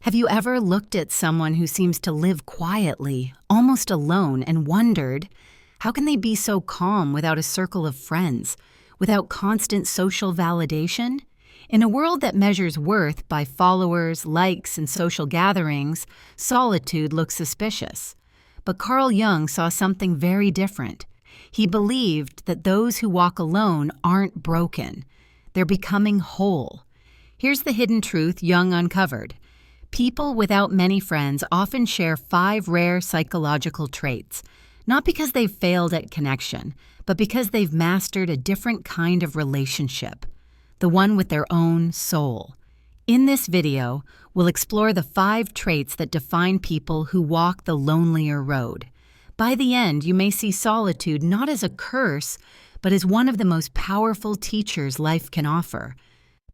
Have you ever looked at someone who seems to live quietly, almost alone, and wondered, how can they be so calm without a circle of friends, without constant social validation? In a world that measures worth by followers, likes, and social gatherings, solitude looks suspicious. But Carl Jung saw something very different. He believed that those who walk alone aren't broken. They're becoming whole. Here's the hidden truth Jung uncovered. People without many friends often share 5 rare psychological traits, not because they've failed at connection, but because they've mastered a different kind of relationship, the one with their own soul. In this video, we'll explore the 5 traits that define people who walk the lonelier road. By the end, you may see solitude not as a curse, but as one of the most powerful teachers life can offer.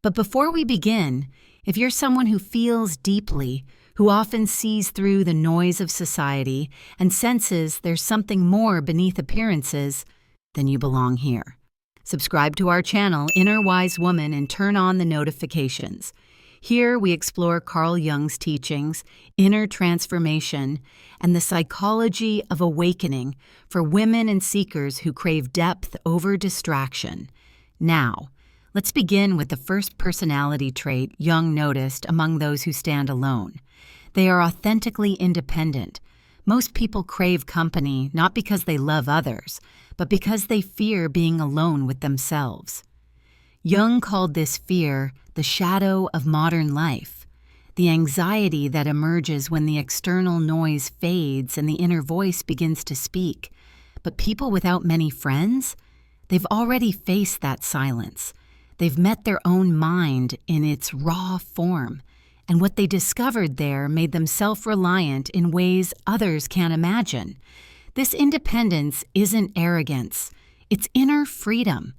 But before we begin, if you're someone who feels deeply, who often sees through the noise of society and senses there's something more beneath appearances, then you belong here. Subscribe to our channel, Inner Wise Woman, and turn on the notifications. Here we explore Carl Jung's teachings, inner transformation, and the psychology of awakening for women and seekers who crave depth over distraction. Now, let's begin with the first personality trait Jung noticed among those who stand alone. They are authentically independent. Most people crave company not because they love others, but because they fear being alone with themselves. Jung called this fear the shadow of modern life, the anxiety that emerges when the external noise fades and the inner voice begins to speak. But people without many friends, they've already faced that silence. They've met their own mind in its raw form, and what they discovered there made them self-reliant in ways others can't imagine. This independence isn't arrogance, it's inner freedom.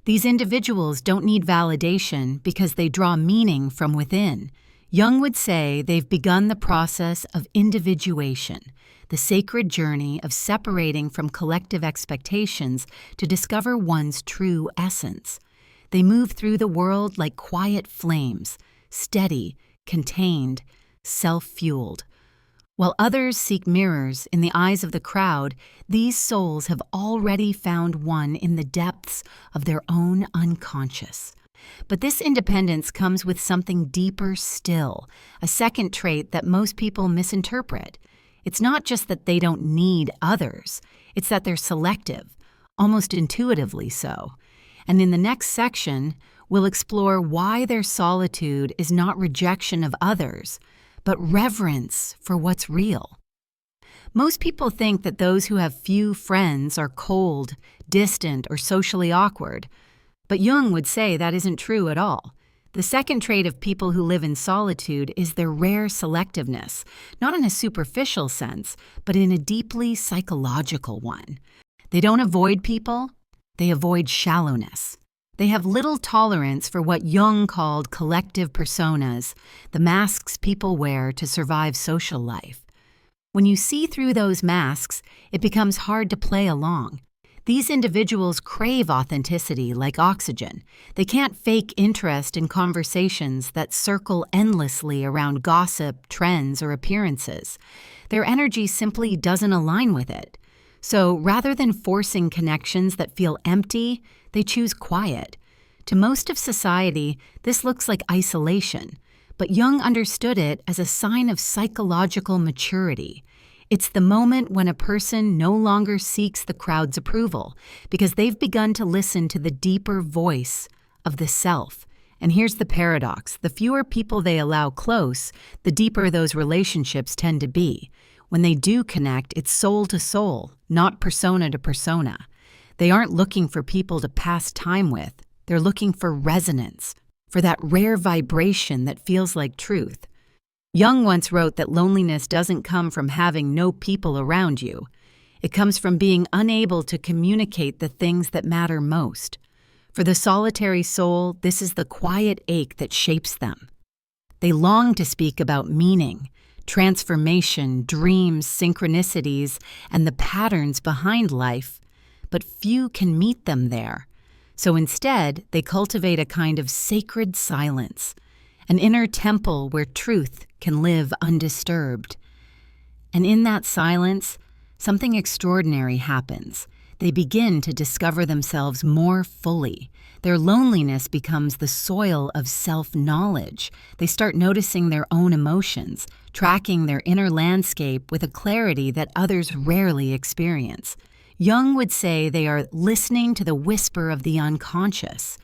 These individuals don't need validation because they draw meaning from within. Jung would say they've begun the process of individuation, the sacred journey of separating from collective expectations to discover one's true essence. They move through the world like quiet flames, steady, contained, self-fueled. While others seek mirrors in the eyes of the crowd, these souls have already found one in the depths of their own unconscious. But this independence comes with something deeper still, a second trait that most people misinterpret. It's not just that they don't need others, it's that they're selective, almost intuitively so. And in the next section, we'll explore why their solitude is not rejection of others, but reverence for what's real. Most people think that those who have few friends are cold, distant, or socially awkward, but Jung would say that isn't true at all. The second trait of people who live in solitude is their rare selectiveness, not in a superficial sense, but in a deeply psychological one. They don't avoid people, they avoid shallowness. They have little tolerance for what Jung called collective personas, the masks people wear to survive social life. When you see through those masks, it becomes hard to play along. These individuals crave authenticity like oxygen. They can't fake interest in conversations that circle endlessly around gossip, trends, or appearances. Their energy simply doesn't align with it. So rather than forcing connections that feel empty, they choose quiet. To most of society, this looks like isolation, but Jung understood it as a sign of psychological maturity. It's the moment when a person no longer seeks the crowd's approval because they've begun to listen to the deeper voice of the self. And here's the paradox. The fewer people they allow close, the deeper those relationships tend to be. When they do connect, it's soul to soul, not persona to persona. They aren't looking for people to pass time with. They're looking for resonance, for that rare vibration that feels like truth. Jung once wrote that loneliness doesn't come from having no people around you. It comes from being unable to communicate the things that matter most. For the solitary soul, this is the quiet ache that shapes them. They long to speak about meaning, transformation, dreams, synchronicities, and the patterns behind life, but few can meet them there. So instead, they cultivate a kind of sacred silence, an inner temple where truth can live undisturbed. And in that silence, something extraordinary happens. They begin to discover themselves more fully. Their loneliness becomes the soil of self-knowledge. They start noticing their own emotions, tracking their inner landscape with a clarity that others rarely experience. Jung would say they are listening to the whisper of the unconscious.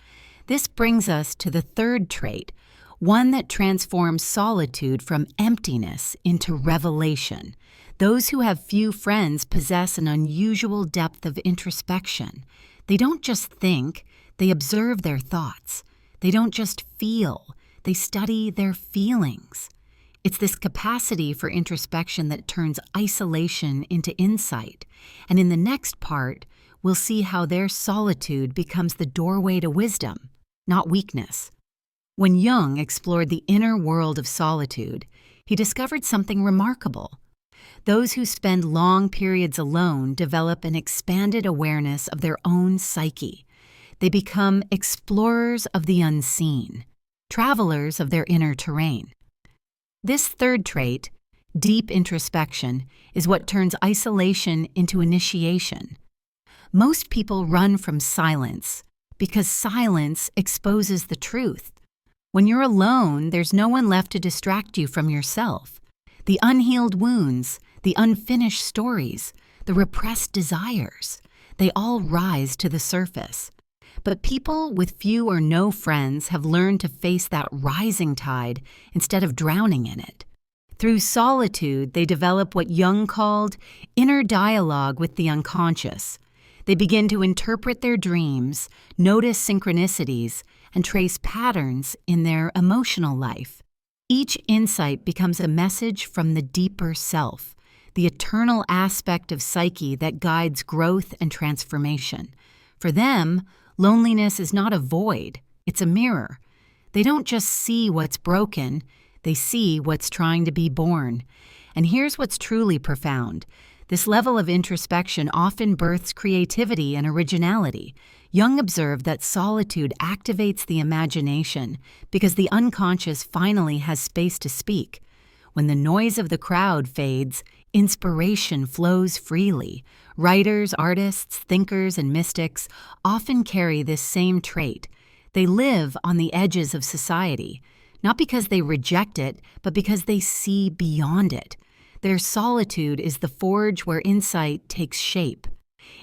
This brings us to the third trait, one that transforms solitude from emptiness into revelation. Those who have few friends possess an unusual depth of introspection. They don't just think, they observe their thoughts. They don't just feel, they study their feelings. It's this capacity for introspection that turns isolation into insight. And in the next part, we'll see how their solitude becomes the doorway to wisdom, not weakness. When Jung explored the inner world of solitude, he discovered something remarkable. Those who spend long periods alone develop an expanded awareness of their own psyche. They become explorers of the unseen, travelers of their inner terrain. This third trait, deep introspection, is what turns isolation into initiation. Most people run from silence because silence exposes the truth. When you're alone, there's no one left to distract you from yourself. The unhealed wounds, the unfinished stories, the repressed desires, they all rise to the surface. But people with few or no friends have learned to face that rising tide instead of drowning in it. Through solitude, they develop what Jung called inner dialogue with the unconscious. They begin to interpret their dreams, notice synchronicities, and trace patterns in their emotional life. Each insight becomes a message from the deeper self, the eternal aspect of psyche that guides growth and transformation. For them, loneliness is not a void, it's a mirror. They don't just see what's broken, they see what's trying to be born. And here's what's truly profound. This level of introspection often births creativity and originality. Jung observed that solitude activates the imagination because the unconscious finally has space to speak. When the noise of the crowd fades, inspiration flows freely. Writers, artists, thinkers, and mystics often carry this same trait. They live on the edges of society, not because they reject it, but because they see beyond it. Their solitude is the forge where insight takes shape.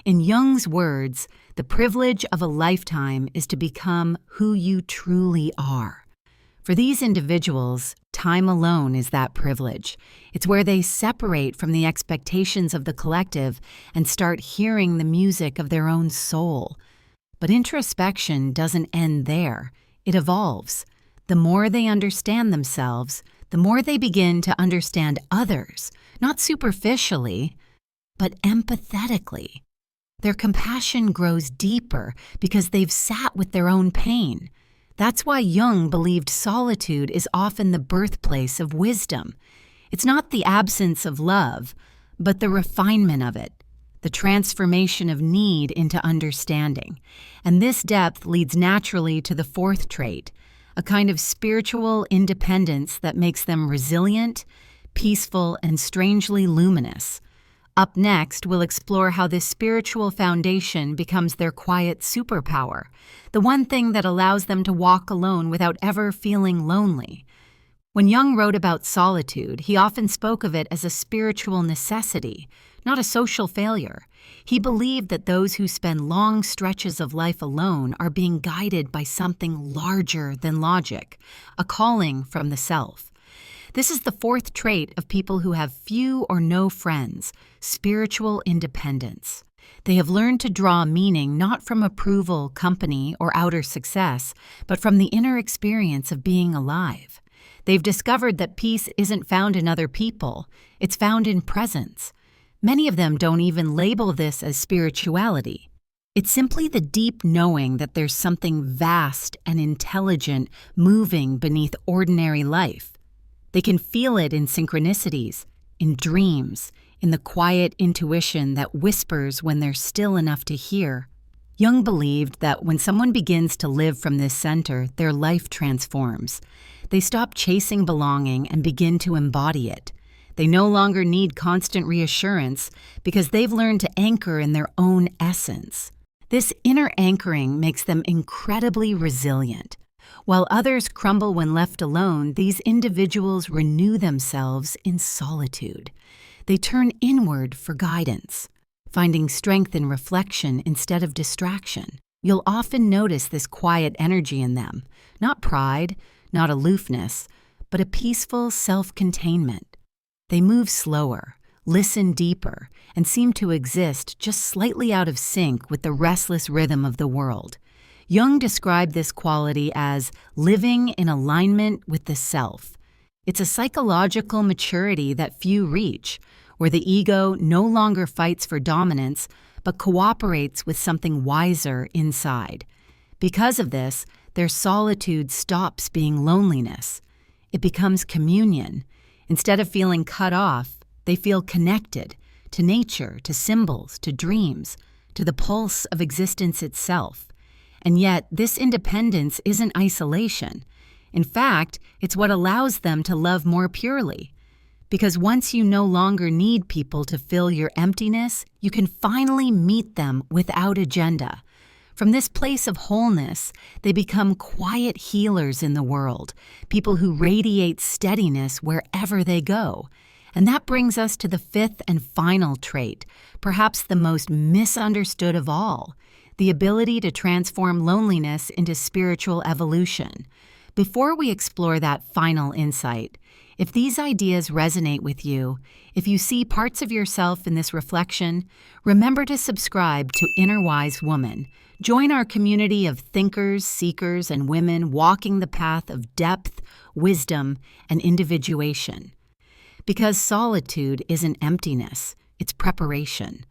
In Jung's words, the privilege of a lifetime is to become who you truly are. For these individuals, time alone is that privilege. It's where they separate from the expectations of the collective and start hearing the music of their own soul. But introspection doesn't end there. It evolves. The more they understand themselves, the more they begin to understand others, not superficially, but empathetically. Their compassion grows deeper because they've sat with their own pain. That's why Jung believed solitude is often the birthplace of wisdom. It's not the absence of love, but the refinement of it, the transformation of need into understanding. And this depth leads naturally to the fourth trait, a kind of spiritual independence that makes them resilient, peaceful, and strangely luminous. Up next, we'll explore how this spiritual foundation becomes their quiet superpower, the one thing that allows them to walk alone without ever feeling lonely. When Jung wrote about solitude, he often spoke of it as a spiritual necessity, not a social failure. He believed that those who spend long stretches of life alone are being guided by something larger than logic, a calling from the self. This is the fourth trait of people who have few or no friends, spiritual independence. They have learned to draw meaning not from approval, company, or outer success, but from the inner experience of being alive. They've discovered that peace isn't found in other people, it's found in presence. Many of them don't even label this as spirituality. It's simply the deep knowing that there's something vast and intelligent moving beneath ordinary life. They can feel it in synchronicities, in dreams, in the quiet intuition that whispers when they're still enough to hear. Jung believed that when someone begins to live from this center, their life transforms. They stop chasing belonging and begin to embody it. They no longer need constant reassurance because they've learned to anchor in their own essence. This inner anchoring makes them incredibly resilient. While others crumble when left alone, these individuals renew themselves in solitude. They turn inward for guidance, finding strength in reflection instead of distraction. You'll often notice this quiet energy in them, not pride, not aloofness, but a peaceful self-containment. They move slower, listen deeper, and seem to exist just slightly out of sync with the restless rhythm of the world. Jung described this quality as living in alignment with the self. It's a psychological maturity that few reach, where the ego no longer fights for dominance, but cooperates with something wiser inside. Because of this, their solitude stops being loneliness. It becomes communion. Instead of feeling cut off, they feel connected to nature, to symbols, to dreams, to the pulse of existence itself. And yet, this independence isn't isolation. In fact, it's what allows them to love more purely. Because once you no longer need people to fill your emptiness, you can finally meet them without agenda. From this place of wholeness, they become quiet healers in the world, people who radiate steadiness wherever they go. And that brings us to the fifth and final trait, perhaps the most misunderstood of all, the ability to transform loneliness into spiritual evolution. Before we explore that final insight, if these ideas resonate with you, if you see parts of yourself in this reflection, remember to subscribe to Inner Wise Woman. Join our community of thinkers, seekers, and women walking the path of depth, wisdom, and individuation. Because solitude isn't emptiness, it's preparation.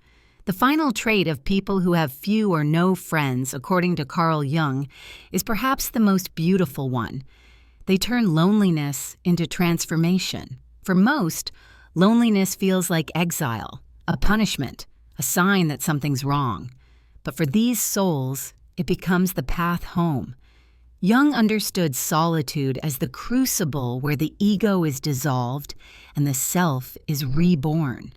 The final trait of people who have few or no friends, according to Carl Jung, is perhaps the most beautiful one. They turn loneliness into transformation. For most, loneliness feels like exile, a punishment, a sign that something's wrong. But for these souls, it becomes the path home. Jung understood solitude as the crucible where the ego is dissolved and the self is reborn.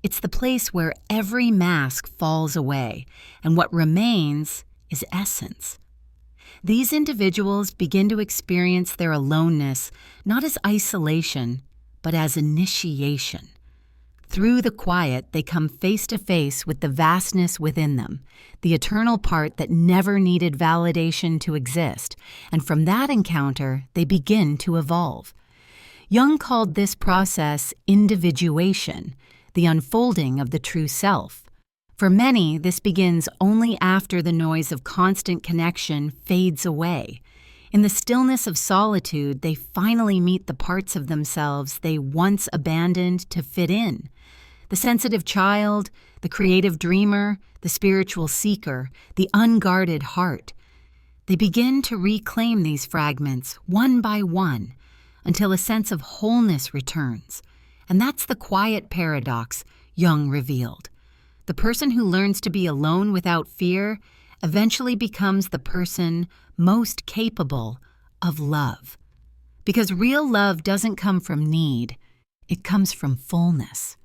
It's the place where every mask falls away, and what remains is essence. These individuals begin to experience their aloneness not as isolation, but as initiation. Through the quiet, they come face to face with the vastness within them, the eternal part that never needed validation to exist, and from that encounter, they begin to evolve. Jung called this process individuation, the unfolding of the true self. For many, this begins only after the noise of constant connection fades away. In the stillness of solitude, they finally meet the parts of themselves they once abandoned to fit in. The sensitive child, the creative dreamer, the spiritual seeker, the unguarded heart. They begin to reclaim these fragments one by one until a sense of wholeness returns. And that's the quiet paradox Jung revealed. The person who learns to be alone without fear eventually becomes the person most capable of love. Because real love doesn't come from need, it comes from fullness.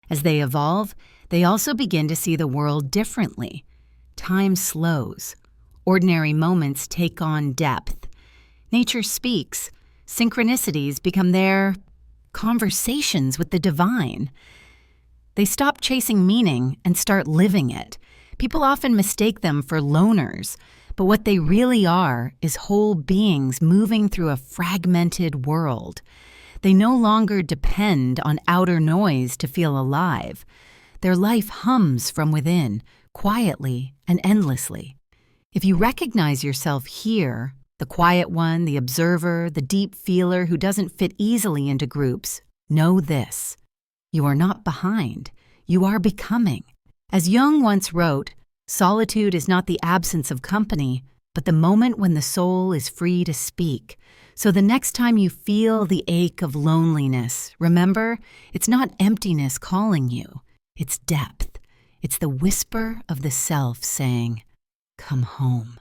As they evolve, they also begin to see the world differently. Time slows. Ordinary moments take on depth. Nature speaks. Synchronicities become their conversations with the divine. They stop chasing meaning and start living it. People often mistake them for loners, but what they really are is whole beings moving through a fragmented world. They no longer depend on outer noise to feel alive. Their life hums from within, quietly and endlessly. If you recognize yourself here, the quiet one, the observer, the deep feeler who doesn't fit easily into groups, know this: you are not behind, you are becoming. As Jung once wrote, solitude is not the absence of company, but the moment when the soul is free to speak. So the next time you feel the ache of loneliness, remember, it's not emptiness calling you, it's depth. It's the whisper of the self saying, "Come home."